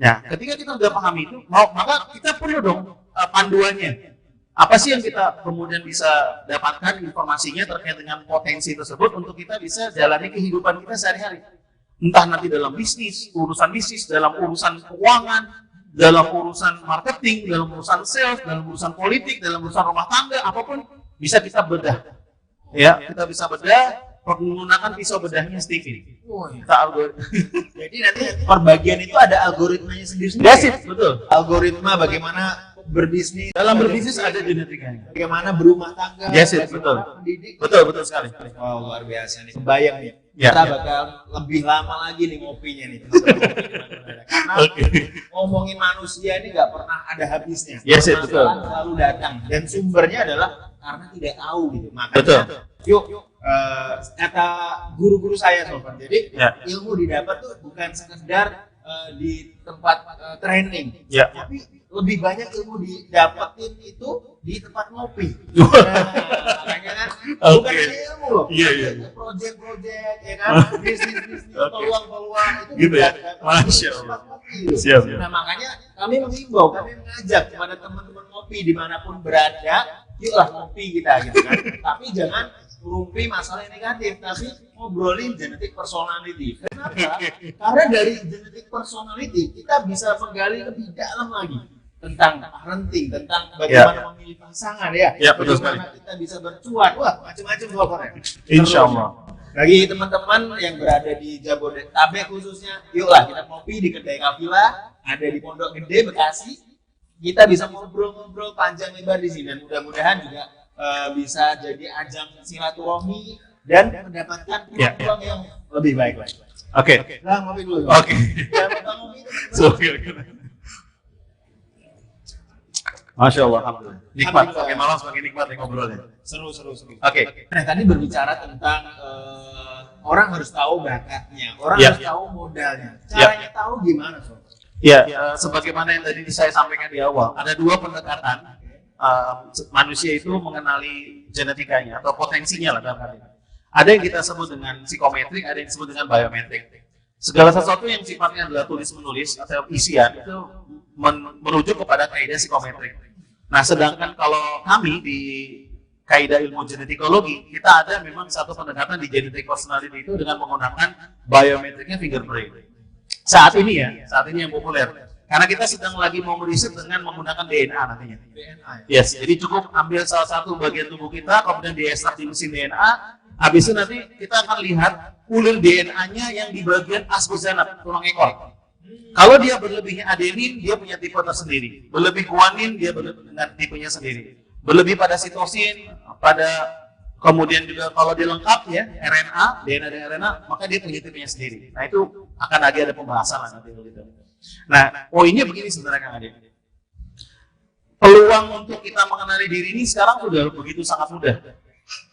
Speaker 2: Nah ketika kita udah pahami itu, maka kita perlu dong panduannya. Apa sih yang kita kemudian bisa dapatkan informasinya terkait dengan potensi tersebut untuk kita bisa jalani kehidupan kita sehari-hari. Entah nanti dalam bisnis, dalam urusan keuangan, dalam urusan marketing, dalam urusan sales, dalam urusan politik, dalam urusan rumah tangga, apapun bisa kita bedah. Ya, kita bisa bedah menggunakan pisau bedahnya Stevie.
Speaker 1: Jadi nanti perbagian itu ada algoritmanya sendiri-sendiri.
Speaker 2: Yes, betul.
Speaker 1: Algoritma bagaimana berbisnis,
Speaker 2: Dalam berbisnis ada genetikanya.
Speaker 1: bagaimana berumah tangga,
Speaker 2: Yes,
Speaker 1: bagaimana
Speaker 2: betul.
Speaker 1: mendidik.
Speaker 2: Betul sekali.
Speaker 1: Wow, luar biasa nih. Kebayang nih.
Speaker 2: Ya,
Speaker 1: Kita
Speaker 2: ya.
Speaker 1: bakal lebih lama lagi nih ngopinya nih. Karena
Speaker 2: Oke.
Speaker 1: ngomongin manusia ini nggak pernah ada habisnya.
Speaker 2: Yes, betul.
Speaker 1: Permasalahan selalu datang dan sumbernya adalah karena tidak tahu gitu. Makanya
Speaker 2: Betul.
Speaker 1: yuk kata guru-guru saya sobat. Jadi
Speaker 2: Ya.
Speaker 1: ilmu didapat tuh bukan sekedar di tempat training,
Speaker 2: Ya.
Speaker 1: tapi lebih banyak ilmu didapetin itu di tempat ngopi. Makanya kan bukan
Speaker 2: Oke.
Speaker 1: hanya ilmu loh,
Speaker 2: Iya, iya.
Speaker 1: project ya kan, bisnis,
Speaker 2: Oke.
Speaker 1: peluang-peluang itu
Speaker 2: Gitu ya?
Speaker 1: didapat
Speaker 2: Masya
Speaker 1: di
Speaker 2: Allah.
Speaker 1: tempat ngopi loh.
Speaker 2: Siap.
Speaker 1: Nah makanya kami mengimbau, kami mengajak kepada teman-teman ngopi dimanapun berada, yuklah ngopi kita gitu kan. Tapi jangan merumpi masalah yang negatif, tapi ngobrolin genetik personality. Kenapa? Karena dari genetik personality kita bisa menggali lebih dalam lagi tentang parenting, tentang bagaimana memilih pasangan ya,
Speaker 2: Ya, betul
Speaker 1: bagaimana kita bisa bercuan, wah macam-macam pokoknya.
Speaker 2: Insya Allah.
Speaker 1: Bagi teman-teman yang berada di Jabodetabek khususnya, yuklah kita ngopi di kedai Kafila, ada di Pondok Gede Bekasi. Kita bisa ngobrol-ngobrol panjang lebar di sini dan mudah-mudahan juga bisa jadi ajang silaturahmi dan mendapatkan
Speaker 2: Ya,
Speaker 1: peluang yang lebih baik lagi.
Speaker 2: Oke.
Speaker 1: Nah, ngopi dulu.
Speaker 2: Oke.
Speaker 1: Jangan lupa ngopi, teman-teman.
Speaker 2: Oke. Masya Allah, alhamdulillah. Nikmat, semakin malam semakin nikmat nih ngobrolnya.
Speaker 1: Seru.
Speaker 2: Oke.
Speaker 1: Nah, tadi berbicara tentang orang harus tahu bakatnya, orang
Speaker 2: Ya.
Speaker 1: harus tahu modalnya. Caranya tahu gimana, Sob?
Speaker 2: Ya, sebagaimana yang tadi saya sampaikan di awal, ada dua pendekatan manusia itu mengenali genetikanya atau potensinya lah dalam hal ini. Ada yang kita sebut dengan psikometrik, ada yang disebut dengan biometrik. Segala sesuatu yang sifatnya adalah tulis-menulis atau isian itu merujuk kepada kaidah psikometrik. Nah, sedangkan kalau kami di kaidah ilmu genetikologi, kita ada memang satu pendekatan di genetic personality itu dengan menggunakan biometriknya fingerprint. Saat ini yang populer. Karena kita sedang lagi mau meriset dengan menggunakan DNA nantinya.
Speaker 1: DNA.
Speaker 2: Yes, jadi cukup ambil salah satu bagian tubuh kita, kemudian diekstrak di mesin DNA. Habis itu nanti kita akan lihat ulir DNA-nya yang di bagian asbuzanab, tulang ekor. Kalau dia berlebihnya adenin, dia punya tipe tersendiri. Berlebih guanin, dia dengan tipenya sendiri. Berlebih pada sitosin, pada kemudian juga kalau dia lengkap ya, RNA, DNA dan RNA, maka dia punya tipenya sendiri. Nah itu akan lagi ada pembahasan lah nanti gitu. Nah, poinnya begini sebenarnya Kang Ade. Peluang untuk kita mengenali diri ini sekarang sudah begitu sangat mudah.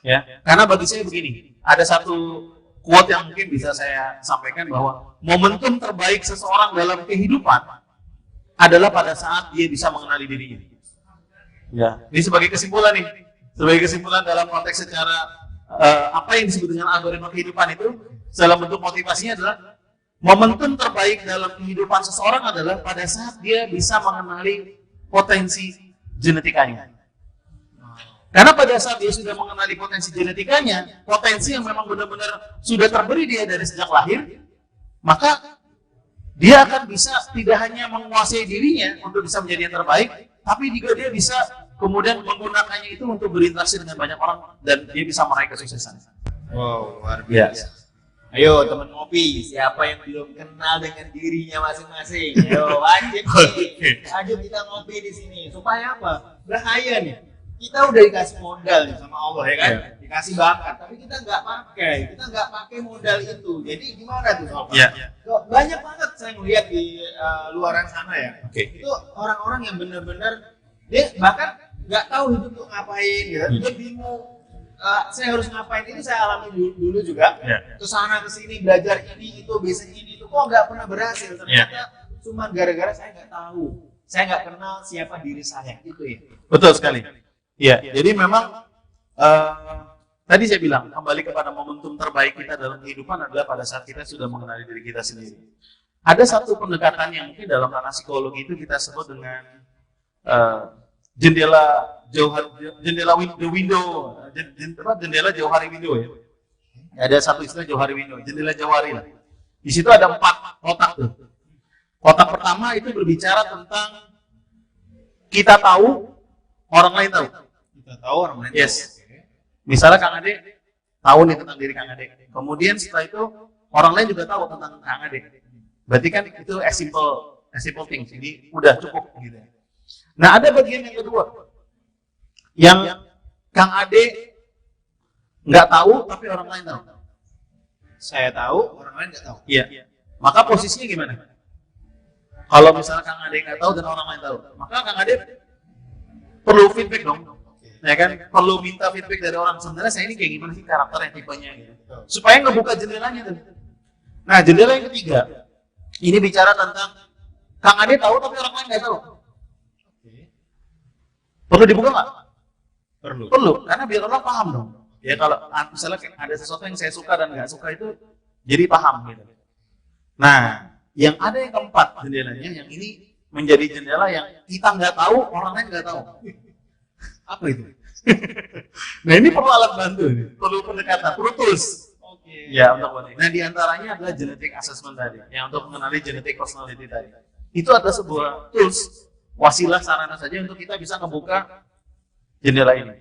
Speaker 2: Ya, karena bagi saya begini, ada satu quote yang mungkin bisa saya sampaikan bahwa momentum terbaik seseorang dalam kehidupan adalah pada saat dia bisa mengenali dirinya. Ya, ini sebagai kesimpulan nih, sebagai kesimpulan dalam konteks secara apa yang disebut dengan algoritma kehidupan itu dalam bentuk motivasinya adalah momentum terbaik dalam kehidupan seseorang adalah pada saat dia bisa mengenali potensi genetikanya. Karena pada saat dia sudah mengenali potensi genetikanya, potensi yang memang benar-benar sudah terberi dia dari sejak lahir, maka dia akan bisa tidak hanya menguasai dirinya untuk bisa menjadi yang terbaik, tapi juga dia bisa kemudian menggunakannya itu untuk berinteraksi dengan banyak orang dan dia bisa meraih kesuksesan.
Speaker 1: Wow, luar
Speaker 2: Ya.
Speaker 1: biasa. Ayo teman ngopi, siapa yang belum kenal dengan dirinya masing-masing? Ayo wajib nih, wajib kita ngopi di sini. Supaya apa? Bahaya nih. Kita udah dikasih modal nih sama Allah ya kan, dikasih bakat, tapi kita nggak pakai modal itu. Jadi gimana tuh Sob?
Speaker 2: Ya.
Speaker 1: Banyak banget saya ngeliat di luaran sana ya.
Speaker 2: Oke.
Speaker 1: Itu orang-orang yang benar-benar dia bahkan nggak tahu hidup tuh ngapain gitu. Dia bingung. Saya harus ngapain, itu saya alami dulu juga. Kesana kesini belajar ini itu basic ini itu kok nggak pernah berhasil. Ternyata cuma gara-gara saya nggak tahu, saya nggak kenal siapa diri saya itu ya.
Speaker 2: Betul sekali. Ya, jadi memang tadi saya bilang kembali kepada momentum terbaik kita dalam kehidupan adalah pada saat kita sudah mengenali diri kita sendiri. Ada satu pendekatan yang mungkin dalam ranah psikologi itu kita sebut dengan jendela jauhari window ya. Ada satu istilah jauhari window, jendela jauhari lah. Di situ ada 4 kotak tuh. Kotak pertama itu berbicara tentang kita tahu, orang lain tahu.
Speaker 1: Kita tahu orang lain.
Speaker 2: Yes. Misalnya Kang Ade tahu nih tentang diri Kang Ade. Kemudian setelah itu orang lain juga tahu tentang Kang Ade. Berarti kan itu as simple thing. Jadi udah cukup gitu. Nah, ada bagian yang kedua. Yang Kang Ade nggak tahu tapi orang lain tahu.
Speaker 1: Saya tahu, orang lain nggak tahu.
Speaker 2: Iya. Maka posisinya gimana? Kalau misalnya Kang Ade nggak tahu dan orang lain tahu, maka Kang Ade perlu feedback dong. Ya kan? Perlu minta feedback dari orang. Sebenarnya saya ini kayak gimana sih karakternya, tipenya gitu. Supaya ngebuka jendelanya tuh. Nah, jendela yang ketiga ini bicara tentang Kang Ade tahu tapi orang lain nggak tahu. Perlu dibuka nggak? Perlu, karena biar orang paham dong. Ya kalau misalnya ada sesuatu yang saya suka dan nggak suka itu jadi paham gitu. Nah, yang ada yang keempat jendelanya, yang ini menjadi jendela yang kita nggak tahu, orang lain nggak tahu. Apa itu? Nah, ini perlu alat bantu, perlu pendekatan, perlu tools. Ya, untuk buat ini. Nah, diantaranya adalah genetic assessment tadi, yang untuk mengenali genetic personality tadi. Itu ada sebuah tools, wasilah sarana saja untuk kita bisa membuka jendela ini.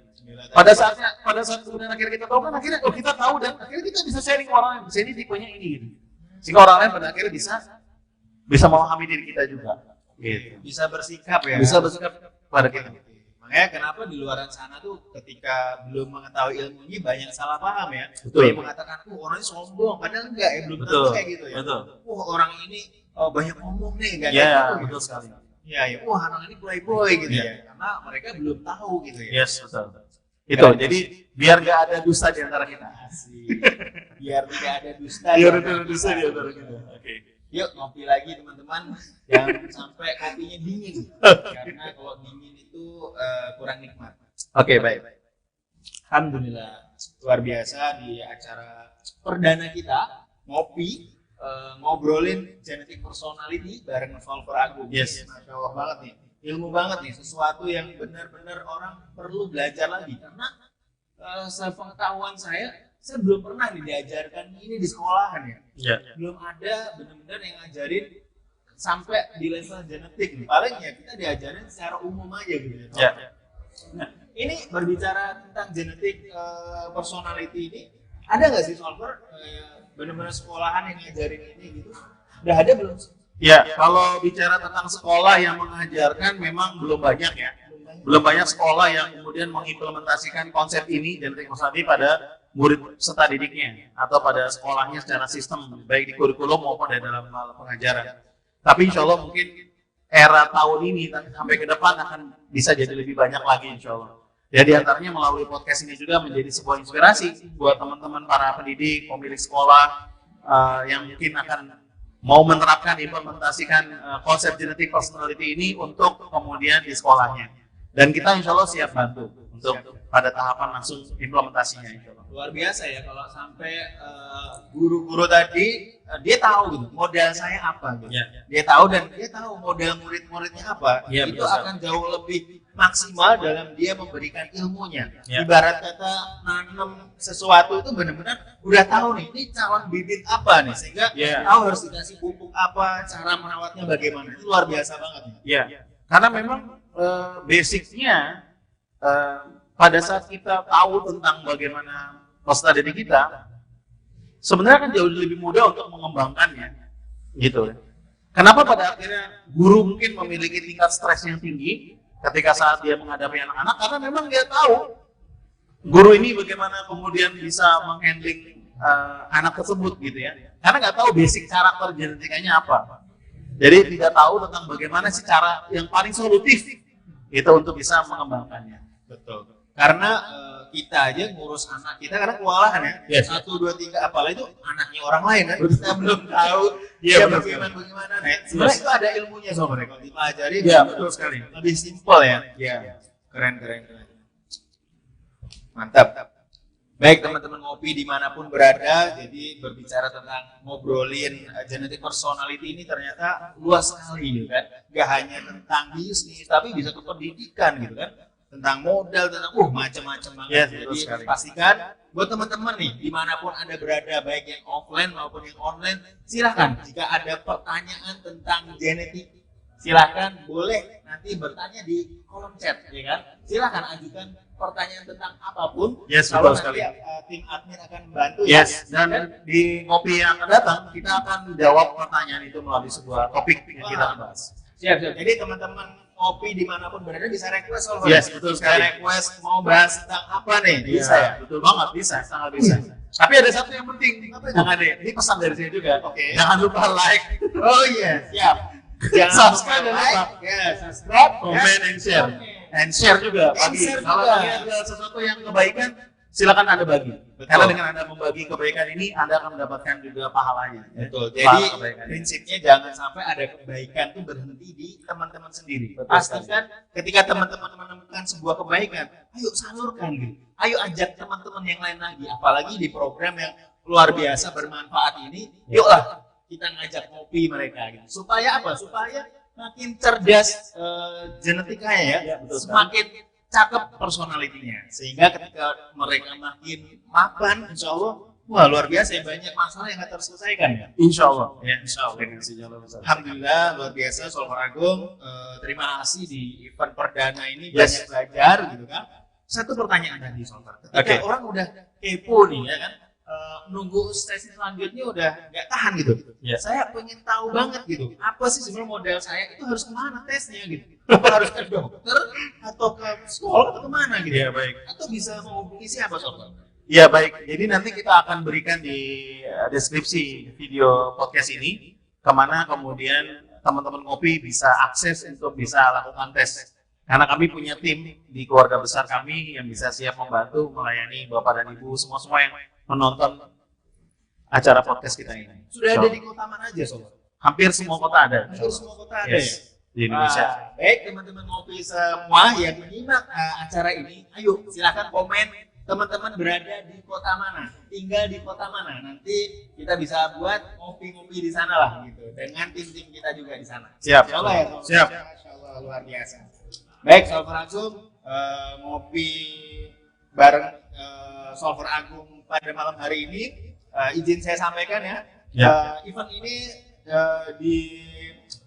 Speaker 2: Pada saat kemudian akhirnya kita tahu kan, akhirnya kalau kita tahu dan akhirnya kita bisa sharing ke orang lain, ini tipenya ini gitu. Sehingga orang lain pada akhirnya bisa memahami diri kita juga. Gitu.
Speaker 1: Bisa bersikap ya.
Speaker 2: Bisa bersikap pada kita.
Speaker 1: Makanya kenapa di luaran sana tuh ketika belum mengetahui ilmu ini banyak salah paham ya.
Speaker 2: Betul.
Speaker 1: Yang mengatakan, orangnya sombong, padahal enggak ya, belum tentu
Speaker 2: Betul.
Speaker 1: kayak gitu ya.
Speaker 2: Betul.
Speaker 1: Orang ini banyak ngomong nih, enggak
Speaker 2: Iya,
Speaker 1: gitu.
Speaker 2: betul sekali.
Speaker 1: Iya, ya. Orang ini playboy gitu ya. Karena mereka belum tahu gitu ya.
Speaker 2: Yes, betul. Itu. Jadi biar nggak ada dusta di antara kita.
Speaker 1: Asik. Biar tidak ada dusta.
Speaker 2: Biar tidak ada dusta di antara kita. Oke.
Speaker 1: Yuk ngopi lagi teman-teman, jangan sampai kopinya dingin karena kalau dingin itu kurang nikmat.
Speaker 2: Oke, baik.
Speaker 1: Alhamdulillah luar biasa di acara perdana kita ngopi ngobrolin genetic personality bareng Solver Agung.
Speaker 2: Yes.
Speaker 1: Masya Allah banget nih, ilmu banget nih, sesuatu yang benar-benar orang perlu belajar lagi karena sepengetahuan saya belum pernah diajarkan ini di sekolahan ya.
Speaker 2: Ya.
Speaker 1: Belum ada benar-benar yang ngajarin sampai di level genetik nih. Paling ya kita diajarin secara umum aja gitu ya. Nah, ini berbicara tentang genetik personality ini, ada nggak sih Solver benar-benar sekolahan yang ngajarin ini gitu? Udah ada belum?
Speaker 2: Ya, kalau bicara tentang sekolah yang mengajarkan memang belum banyak ya. Belum banyak sekolah yang kemudian mengimplementasikan konsep ini genetik personality pada murid peserta didiknya atau pada sekolahnya secara sistem baik di kurikulum maupun di dalam pengajaran. Tapi insya Allah mungkin era tahun ini sampai ke depan akan bisa jadi lebih banyak lagi insya Allah. Ya diantaranya melalui podcast ini juga menjadi sebuah inspirasi buat teman-teman para pendidik, pemilik sekolah yang mungkin akan mau menerapkan, implementasikan konsep genetic personality ini untuk kemudian di sekolahnya. Dan kita insya Allah siap bantu untuk pada tahapan langsung implementasinya insya Allah.
Speaker 1: Luar biasa ya kalau sampai guru-guru tadi dia tahu gitu modal saya apa gitu.
Speaker 2: Ya.
Speaker 1: Dia tahu dan dia tahu modal murid-muridnya apa.
Speaker 2: Ya,
Speaker 1: itu
Speaker 2: betul,
Speaker 1: akan jauh lebih maksimal dalam dia memberikan ilmunya.
Speaker 2: Ya.
Speaker 1: Ibarat kata nanam sesuatu itu benar-benar udah tahu nih ini calon bibit apa nih sehingga
Speaker 2: Ya.
Speaker 1: tahu harus dikasih pupuk apa, cara merawatnya bagaimana. Itu luar biasa banget.
Speaker 2: Ya, karena memang basicnya pada saat kita tahu tentang bagaimana peserta didik kita, sebenarnya kan jauh lebih mudah untuk mengembangkannya, gitu. Kenapa pada akhirnya guru mungkin memiliki tingkat stres yang tinggi ketika saat dia menghadapi anak-anak? Karena memang dia tahu guru ini bagaimana kemudian bisa menghandling anak tersebut, gitu ya. Karena nggak tahu basic karakter genetikanya apa. Jadi tidak tahu tentang bagaimana sih cara yang paling solutif itu untuk bisa mengembangkannya.
Speaker 1: Betul. Karena kita aja ngurus anak kita karena kewalahan ya.
Speaker 2: Yes.
Speaker 1: 1, 2, 3 apalagi itu anaknya orang lain kan. Kita belum tahu
Speaker 2: Iya,
Speaker 1: dia
Speaker 2: betul
Speaker 1: bagaimana. Nah, sebenarnya itu ada ilmunya soalnya kalau dipelajari.
Speaker 2: Iya, betul sekali.
Speaker 1: Lebih simpel ya. Iya. Keren. Mantap. Baik teman-teman ngopi dimanapun berada, jadi berbicara tentang ngobrolin genetic personality ini ternyata luas sekali gitu kan. Gak hanya tentang bisnis, tapi bisa ke pendidikan gitu kan. Tentang modal, tentang macam-macam banget.
Speaker 2: Yes,
Speaker 1: Jadi
Speaker 2: sekali.
Speaker 1: pastikan buat teman-teman nih, dimanapun Anda berada, baik yang offline maupun yang online, silahkan jika ada pertanyaan tentang genetik, silahkan boleh nanti bertanya di kolom chat, ya kan? Silahkan ajukan pertanyaan tentang apapun.
Speaker 2: Yes,
Speaker 1: Kalau
Speaker 2: betul
Speaker 1: nanti
Speaker 2: sekali.
Speaker 1: tim admin akan bantu.
Speaker 2: Yes, dan di ngopi yang akan datang kita akan jawab pertanyaan itu melalui sebuah topik yang kita akan bahas.
Speaker 1: Siap. Jadi teman-teman ngopi dimanapun berada bisa request soal
Speaker 2: Yes, betul sekali.
Speaker 1: request mau bahas tentang apa nih? Bisa ya?
Speaker 2: Betul banget, bisa, sangat bisa. Tapi ada satu yang penting, jangan deh, ini pesan dari saya juga.
Speaker 1: Oke.
Speaker 2: Jangan lupa like,
Speaker 1: Oh iya, siap. Jangan
Speaker 2: Subscribe
Speaker 1: lupa
Speaker 2: dan
Speaker 1: like,
Speaker 2: lupa.
Speaker 1: ya, subscribe,
Speaker 2: comment, and share. And share juga,
Speaker 1: And
Speaker 2: bagi.
Speaker 1: share
Speaker 2: Kalau
Speaker 1: juga.
Speaker 2: ada sesuatu yang kebaikan, silakan Anda bagi.
Speaker 1: Betul.
Speaker 2: Karena dengan Anda membagi kebaikan ini, Anda akan mendapatkan juga pahalanya.
Speaker 1: Betul.
Speaker 2: Pahala
Speaker 1: Jadi
Speaker 2: kebaikan ini.
Speaker 1: prinsipnya jangan sampai ada kebaikan itu berhenti di teman-teman sendiri.
Speaker 2: Betul
Speaker 1: Pastikan ketika teman-teman menemukan sebuah kebaikan, ayo salurkan gitu. Ayo ajak teman-teman yang lain lagi. Apalagi di program yang luar biasa bermanfaat ini, yuklah kita ngajak ngopi mereka gitu. Supaya apa? Supaya makin cerdas genetikanya ya,
Speaker 2: Betul sekali.
Speaker 1: semakin cakep personalitinya. Sehingga ketika mereka makin mapan, insya Allah, wah luar biasa ya, banyak masalah yang akan terselesaikan ya.
Speaker 2: Insya Allah.
Speaker 1: Ya, insya Allah.
Speaker 2: Dengan sejalan besar.
Speaker 1: Alhamdulillah luar biasa Solver Agung. Terima kasih di event perdana ini
Speaker 2: Yes.
Speaker 1: banyak belajar gitu kan. Satu pertanyaan tadi Solver. Ketika
Speaker 2: Oke.
Speaker 1: orang udah kepo nih ya kan, nunggu sesi selanjutnya udah nggak tahan gitu.
Speaker 2: Ya.
Speaker 1: Saya pengen tahu banget gitu. Apa sih sebenarnya model saya itu harus kemana tesnya gitu? Apa harus ke dokter atau ke sekolah atau kemana gitu?
Speaker 2: Ya, baik.
Speaker 1: Atau bisa menghubungi siapa Solver?
Speaker 2: Ya, baik. Jadi nanti kita akan berikan di deskripsi video podcast ini kemana kemudian teman-teman ngopi bisa akses untuk bisa lakukan tes. Karena kami punya tim di keluarga besar kami yang bisa siap membantu melayani Bapak dan Ibu semua yang menonton acara podcast kita ini.
Speaker 1: Sudah ada di kota mana aja Solver?
Speaker 2: Hampir semua kota ada.
Speaker 1: Hampir semua kota ada
Speaker 2: Yes,
Speaker 1: ya?
Speaker 2: di Indonesia.
Speaker 1: Baik teman-teman ngopi semua yang menyimak acara ini, ayo silakan komen teman-teman berada di kota mana, tinggal di kota mana. Nanti kita bisa buat ngopi-ngopi di sana lah gitu, dengan tim-tim kita juga di sana.
Speaker 2: Siap.
Speaker 1: Insya Allah ya. Solver.
Speaker 2: Siap.
Speaker 1: Masya Allah luar biasa. Baik Solver Agung, ngopi bareng Solver Agung pada malam hari ini, izin saya sampaikan ya.
Speaker 2: Ya.
Speaker 1: Event ini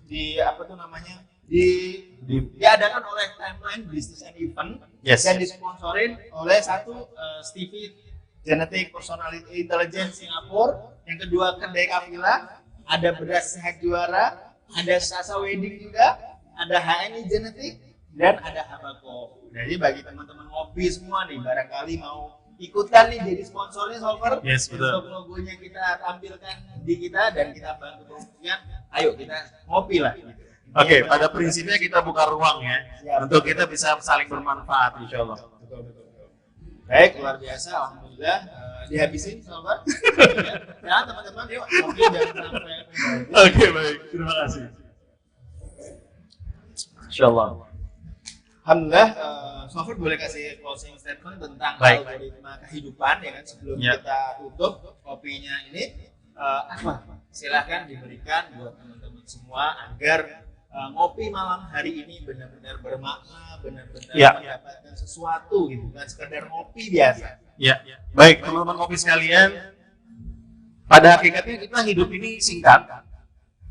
Speaker 1: di apa tuh namanya diadakan oleh Timeline Business and Event.
Speaker 2: Yes.
Speaker 1: Dan disponsorin oleh satu Stevie Genetic Personality Intelligence Singapura, yang kedua Kedai Kafila, ada Beras Sehat Juara, ada Sasa Wedding juga, ada HNI Genetik, dan ada Habako. Jadi bagi teman-teman ngopi semua nih, barangkali mau ikutan nih jadi sponsornya Solver.
Speaker 2: Yes, betul.
Speaker 1: Untuk logonya kita tampilkan di kita dan kita bantu promosikan. Ayo kita ngopi lah. Gitu.
Speaker 2: Oke,
Speaker 1: Ini
Speaker 2: pada
Speaker 1: yang-
Speaker 2: prinsipnya kita buka ruang ya,
Speaker 1: Siap.
Speaker 2: untuk kita bisa saling bermanfaat, insya Allah.
Speaker 1: Betul. Baik, luar biasa, alhamdulillah. Dihabisin, Sobat. Ya, teman-teman, yuk, ngopi jangan sampai.
Speaker 2: Oke, baik, terima kasih. Insya Allah.
Speaker 1: Alhamdulillah, Sobat boleh kasih closing statement tentang
Speaker 2: Baik.
Speaker 1: algoritma kehidupan ya kan sebelum
Speaker 2: Ya.
Speaker 1: kita tutup kopinya ini. Apa? Silahkan diberikan buat teman-teman semua agar ngopi malam hari ini benar-benar bermakna, benar-benar
Speaker 2: Ya.
Speaker 1: mendapatkan sesuatu gitu, bukan sekedar ngopi biasa.
Speaker 2: Ya, baik teman-teman kopi sekalian. Pada hakikatnya kita hidup ini singkat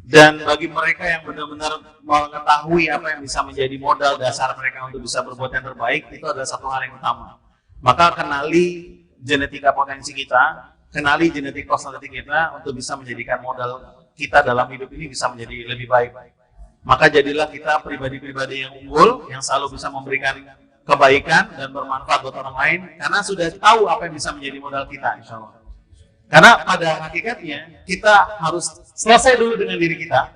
Speaker 2: Dan bagi mereka yang benar-benar mengetahui apa yang bisa menjadi modal dasar mereka untuk bisa berbuat yang terbaik, itu adalah satu hal yang utama. Maka kenali genetika potensi kita, kenali genetik personality kita untuk bisa menjadikan modal kita dalam hidup ini bisa menjadi lebih baik. Maka jadilah kita pribadi-pribadi yang unggul, yang selalu bisa memberikan kebaikan dan bermanfaat buat orang lain, karena sudah tahu apa yang bisa menjadi modal kita, insya Allah. Karena pada hakikatnya kita harus selesai dulu dengan diri kita.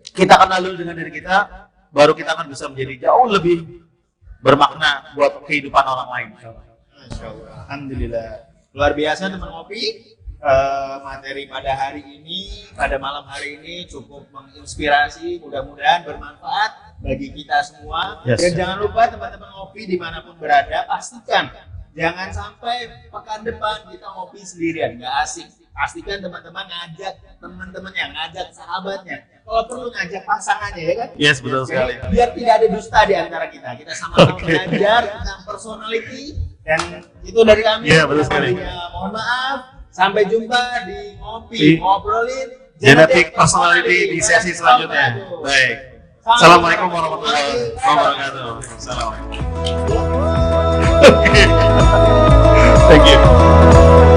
Speaker 2: Kita kenal dulu dengan diri kita, baru kita akan bisa menjadi jauh lebih bermakna buat kehidupan orang lain.
Speaker 1: Masya Allah. Alhamdulillah. Luar biasa teman ngopi. Materi pada hari ini, pada malam hari ini cukup menginspirasi, mudah-mudahan bermanfaat bagi kita semua.
Speaker 2: Yes.
Speaker 1: Dan jangan lupa teman-teman ngopi dimanapun berada, pastikan jangan sampai pekan depan kita ngopi sendirian, nggak asik. Pastikan teman-teman ngajak teman-temannya, ngajak sahabatnya. Kalau perlu ngajak pasangannya, ya kan?
Speaker 2: Yes, betul sekali.
Speaker 1: Biar tidak ada dusta di antara kita. Kita sama-sama belajar tentang personality. Dan itu dari kami.
Speaker 2: Iya, betul sekali.
Speaker 1: Mohon maaf. Sampai jumpa di ngopi, ngobrolin
Speaker 2: Genetik personality di sesi selanjutnya. Baik. Assalamualaikum warahmatullahi wabarakatuh. Assalamualaikum. Thank you.